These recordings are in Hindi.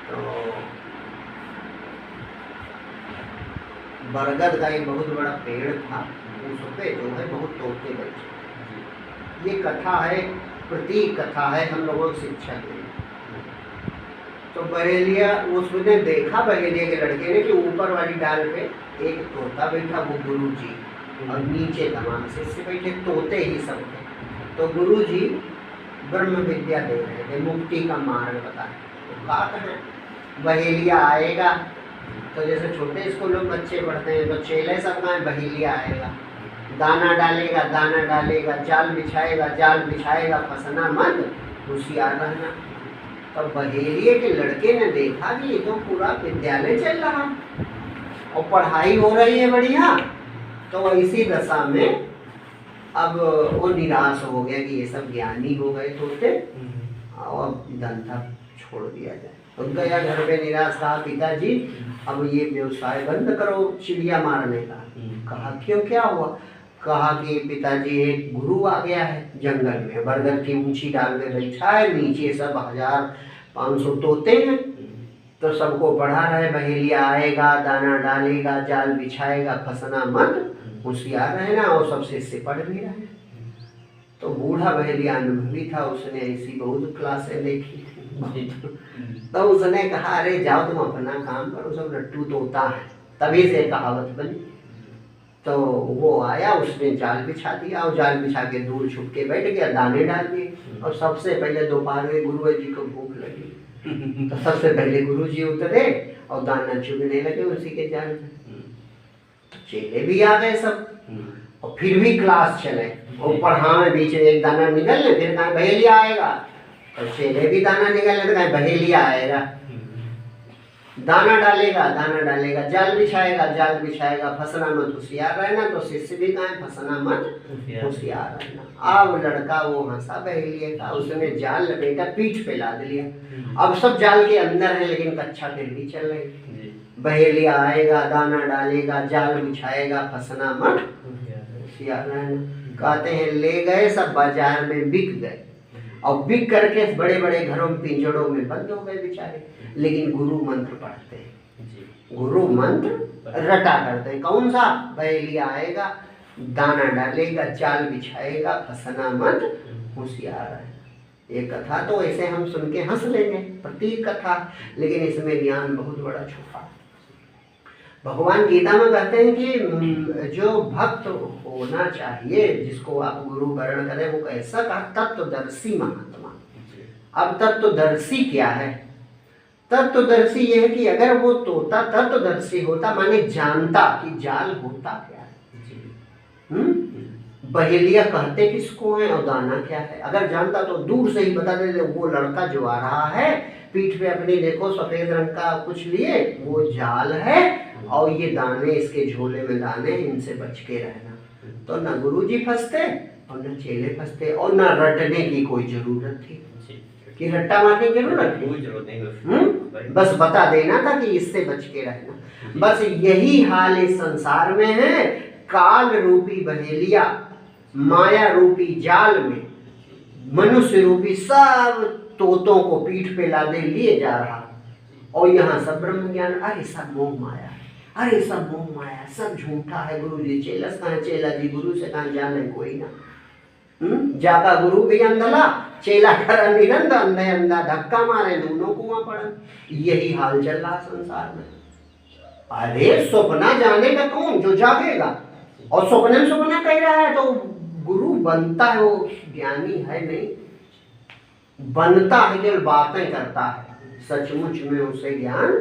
तो बरगद का एक बहुत बड़ा पेड़ था, उस पे जो है बहुत तोते बैठे। ये कथा है, प्रतीक कथा है हम लोगों को शिक्षा के लिए। तो बहेलिया, उसने देखा बहेलिया के लड़के ने कि ऊपर वाली डाल पे एक तोता बैठा, वो गुरु जी, और नीचे तमाम शिष्य बैठे, तोते ही सब थे। तो गुरु जी ब्रह्म विद्या दे रहे थे, मुक्ति का मार्ग बता रहे। तो कहा कहें बहेलिया आएगा, तो जैसे छोटे स्कूलों में बच्चे पढ़ते हैं तो चेले सब कहें बहेलिया आएगा, दाना डालेगा, दाना डालेगा, जाल बिछाएगा, जाल बिछाएगा, फंसना मत, होशियार रहना। तो बहेलिए के लड़के ने देखा कि ये तो पूरा विद्यालय चल रहा और पढ़ाई हो रही है बढ़िया, तो इसी दशा में अब वो निराश हो गया कि ये सब ज्ञानी हो गए तोते और धंधा छोड़ दिया जाए। तो गया घर पे निराश, कहा पिताजी अब ये व्यवसाय बंद करो चिड़िया मारने का। कहा क्यों, क्या हुआ? कहा कि पिताजी एक गुरु आ गया है जंगल में, बरगद की ऊंची डाल में बैठा है, नीचे सब 1500 तोते हैं, तो सबको पढ़ा रहे बहेलिया आएगा, दाना डालेगा, जाल बिछाएगा, फंसना मत, होशियार रहना, और सबसे से पढ़ भी रहे। तो बूढ़ा बहेलिया अनुभवी था, उसने ऐसी बहुत क्लासें देखी तो उसने कहा अरे जाओ तुम अपना काम करो, सब रट्टू तोता है, तभी से कहावत बनी। तो वो आया, उसने जाल बिछा दिया और जाल बिछा के दूर छुप के बैठ गया, दाने डाल दिए। और सबसे पहले दोपहर में गुरु जी को भूख लगी तो सबसे पहले गुरु जी उतरे और दाना चुगने लगे उसी के जाल में। चेले भी आ गए सब, और फिर भी क्लास चले, और पढ़ा में बीच में एक दाना निकलने, फिर कहा बहेलिया आएगा, तो चेले भी दाना निकलने, तो कहा बहेलिया आएगा, दाना डालेगा, दाना डालेगा, जाल बिछाएगा, जाल बिछाएगा, फंसना मत, होशियार रहना। तो शिष्य भी कहा फंसना मत, होशियार रहना। अब लड़का वो हंसा बहेलिए का, उसने जाल लपेटा, पीठ पे लाद लिया। अब सब जाल के अंदर है, लेकिन कक्षा फिर भी चल रही। बहेलिया आएगा, दाना डालेगा, जाल बिछाएगा, फंसना मत, होशियार रहना। कहते हैं ले गए सब बाजार में, बिक गए, और बिक करके बड़े बड़े घरों में पिंजड़ों में बंद हो गए बेचारे। लेकिन गुरु मंत्र पढ़ते हैं, गुरु मंत्र रटा करते हैं। कौन सा? बहेलिया आएगा, दाना डालेगा, जाल बिछाएगा, फंसना मत, होशियार है। ये कथा तो ऐसे हम सुन के हंस लेंगे, प्रतीक कथा, लेकिन इसमें ज्ञान बहुत बड़ा छुपा। भगवान गीता में कहते हैं कि जो भक्त होना चाहिए, जिसको आप गुरु वर्ण करें, वो कैसा कहा? तत्वदर्शी महात्मा। अब तत्वदर्शी क्या है? तत्वदर्शी यह है कि अगर वो तोता तत्वदर्शी होता, माने जानता कि जाल होता क्या है, बहेलिया कहते किसको है और दाना क्या है, अगर जानता तो दूर से ही बता देते वो लड़का जो आ रहा है पीठ पे अपनी देखो सफेद रंग का कुछ लिए, वो जाल है और ये दाने इसके झोले में दाने, इनसे बच के रहना। तो न गुरुजी फंसते और न चेले फंसते, और न रटने की कोई जरूरत थी कि रट्टा मारने की जरूरत नहीं, बस बता देना था कि इससे बच के रहना। बस यही हाल इस संसार में है। काल रूपी बहेलिया माया रूपी जाल में मनुष्य रूपी सब तोतों को पीठ पे लादे लिए जा रहा, और यहाँ सब ब्रह्म ज्ञान, अरे सब मोह माया, अरे सब मोह माया, सब झूठा है। गुरु जी चेला कहाँ, चेला जी गुरु से कहाँ, जाने कोई ना। जाका गुरु भी अंधला, चेला कर निरंद, अंधे अंधा धक्का मारे, दोनों कुआं पड़ा। यही हाल चल रहा संसार में। अरे सपना जाने का कौन, जो जागेगा, और सपने में सपना कह रहा है तो गुरु बनता है, वो ज्ञानी है नहीं, बनता है केवल बातें करता है, सचमुच में उसे ज्ञान,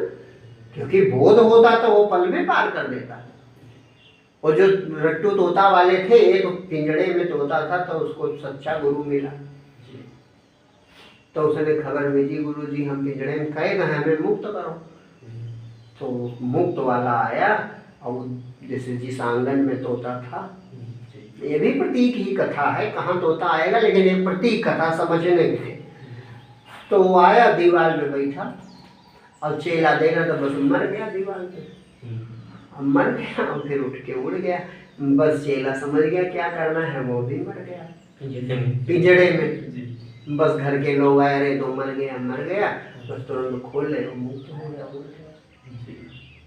क्योंकि बोध होता तो वो पल में पार कर देता। और जो रट्टू तोता वाले थे, एक पिंजड़े में तोता था तो उसको सच्चा गुरु मिला, तो उसने खबर भेजी गुरु जी हम पिंजड़े में कैद हैं, हमें मुक्त करो। तो मुक्त वाला आया और जैसे जिस आंगन में तोता था, ये भी प्रतीक ही कथा है, कहाँ तोता आएगा, लेकिन ये प्रतीक कथा समझने के। तो वो आया, दीवार में बैठा और चेला देखा तो बस मर गया दीवार पे, मर गया और फिर उठ के उड़ गया। बस चेला समझ गया क्या करना है, वो भी मर गया पिंजड़े में। बस घर के लोग आए, अरे तो मर गया, बस तुरंत खोल ले, मुक्त हो गया, बोल गया।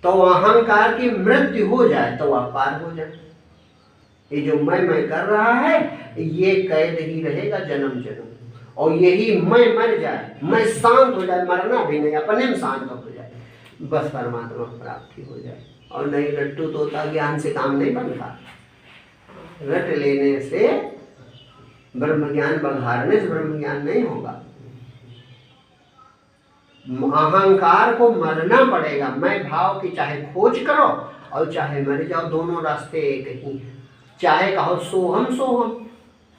तो अहंकार की मृत्यु हो जाए तो आप पार हो जाए। ये जो मैं कर रहा है ये कैद ही रहेगा जन्म जन्म, और यही मैं मर जाए, मैं शांत हो जाए, मरना भी नहीं, अपने में शांत हो जाए, बस परमात्मा प्राप्ति हो जाए। और नहीं रट्टू तोता ज्ञान से काम नहीं बनता, रट लेने से ब्रह्म ज्ञान, बघारने से ब्रह्म ज्ञान नहीं होगा। अहंकार को मरना पड़ेगा। मैं भाव की चाहे खोज करो और चाहे मर जाओ, दोनों रास्ते एक ही। चाहे कहो सोहम,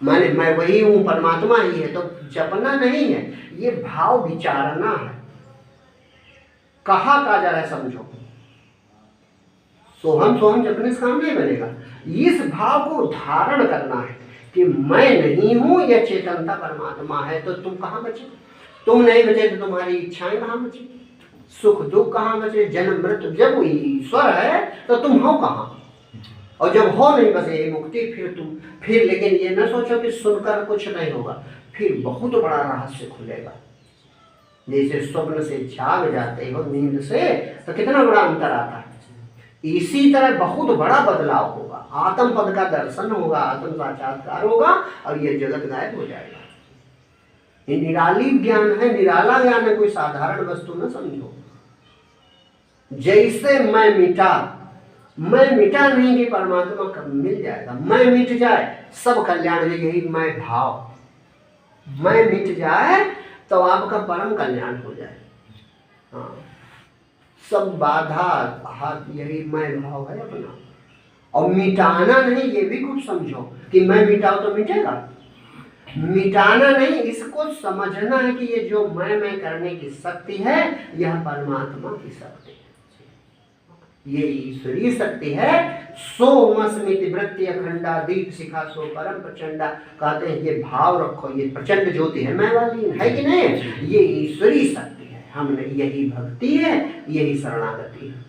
माने मैं वही हूँ, परमात्मा ही है, तो जपना नहीं है, ये भाव विचारना है। कहा जा रहा है समझो, सोहम जपने से काम नहीं बनेगा। इस भाव को धारण करना है कि मैं नहीं हूं, यह चेतनता परमात्मा है। तो तुम कहाँ बचे? तुम नहीं बचे तो तुम्हारी इच्छाएं कहाँ बची? सुख दुख कहाँ बचे? जन्म मृत्यु। जब वो ईश्वर है तो तुम हो कहाँ? और जब हो नहीं बस ये मुक्ति, फिर लेकिन ये न सोचो कि सुनकर कुछ नहीं होगा, फिर बहुत बड़ा रहस्य खुलेगा। जैसे स्वप्न से जाग जाते हो नींद से, तो कितना बड़ा अंतर आता है। इसी तरह बहुत बड़ा बदलाव होगा, आत्म पद का दर्शन होगा, आत्म साक्षात्कार होगा, और ये जगत गायब हो जाएगा। ये निराली ज्ञान है, निराला ज्ञान है, कोई साधारण वस्तु न समझो। जैसे मैं मिटा नहीं कि परमात्मा कब मिल जाएगा। मैं मिट जाए सब कल्याण है, यही मैं भाव। मैं मिट जाए तो आपका परम कल्याण हो जाए। हाँ, सब बाधा हाथ, यही मैं भाव है अपना। और मिटाना नहीं, ये भी खूब समझो कि मैं मिटाओ तो मिटेगा। मिटाना नहीं, इसको समझना है कि ये जो मैं करने की शक्ति है, यह परमात्मा की शक्ति है, ये ईश्वरीय शक्ति है। सोमस्मिति वृत्ति अखंडा दीप शिखा सो परम प्रचंडा। कहते हैं ये भाव रखो, ये प्रचंड ज्योति है, मैं वाली है कि नहीं? ये ईश्वरीय शक्ति है। हमने यही भक्ति है, यही शरणागति है।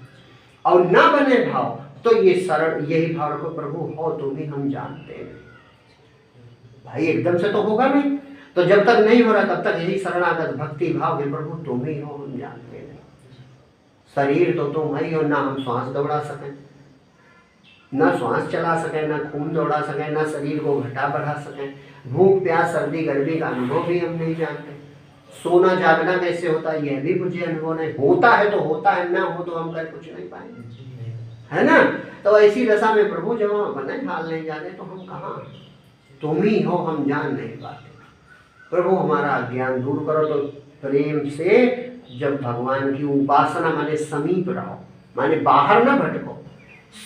और ना बने भाव तो ये शरण, यही भाव रखो, प्रभु हो तुम ही, हम जानते हैं। भाई एकदम से तो होगा नहीं, तो जब तक नहीं हो रहा तब तक यही शरणागत भक्ति भाव है, प्रभु तुम ही हो, हम जानते हैं। शरीर तो तुम ही हो, ना हम श्वास दौड़ा सकें, ना श्वास चला सकें, ना खून दौड़ा सकें, ना शरीर को घटा बढ़ा सकें। भूख प्यास सर्दी गर्मी का अनुभव भी हम नहीं जानते। सोना जागना कैसे होता है यह भी मुझे अनुभव नहीं। होता है तो होता है, ना हो तो हम कर कुछ नहीं पाएंगे, है ना? तो ऐसी दशा में प्रभु जब हम अपने हाल नहीं जाने तो हम कहाँ? तुम ही हो, हम जान नहीं पाते। प्रभु हमारा ज्ञान दूर करो। तो प्रेम से जब भगवान की उपासना, माने समीप रहो, माने बाहर ना भटको,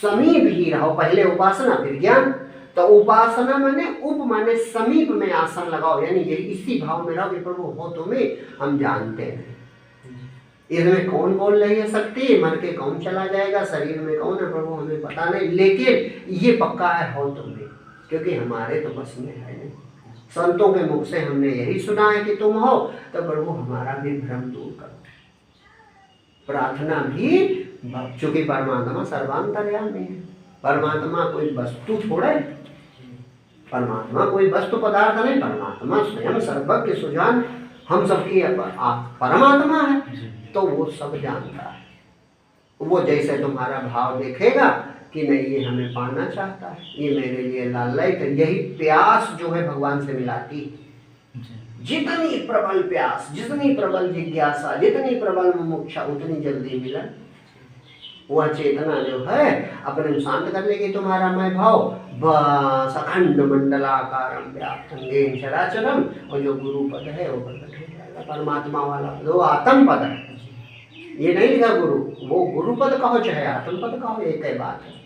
समीप ही रहो। पहले उपासना फिर ज्ञान। तो उपासना माने उप, माने समीप में आसन लगाओ, यानी ये इसी भाव में रहो कि प्रभु हो तुम्हें, हम जानते हैं। इसमें कौन बोल रही है शक्ति, मर के कौन चला जाएगा, शरीर में कौन है प्रभु हमें पता नहीं, लेकिन ये पक्का है हो तुम्हें, क्योंकि हमारे तो बस में है नहीं। संतों के मुख से हमने यही सुना है कि तुम हो, तो प्रभु हमारा भी भ्रम दूर करो। प्रार्थना भी, चूंकि परमात्मा सर्वांतर्यामी है, परमात्मा कोई वस्तु थोड़े, परमात्मा कोई वस्तु पदार्थ नहीं, परमात्मा स्वयं सर्वज्ञ सुजान, हम सबकी परमात्मा है, तो वो सब जानता है। वो जैसे तुम्हारा भाव देखेगा कि नहीं ये हमें पाना चाहता है, ये मेरे लिए लालयित है, यही प्यास जो है भगवान से मिलाती। जितनी प्रबल प्यास, जितनी प्रबल जिज्ञासा, जितनी प्रबल मुमुक्षा, उतनी जल्दी मिलन। वह चेतना जो है अपने शांत कर लेगी तुम्हारा मैं भाव। बस अखंड मंडलाकारम व्याप्तं चराचरम, और जो गुरु पद है वो प्रकट हो जाएगा, परमात्मा वाला पद, वो आत्म पद है। ये नहीं लिखा गुरु, वो गुरु पद कहो चाहे आत्म पद कहो, एक ही बात है।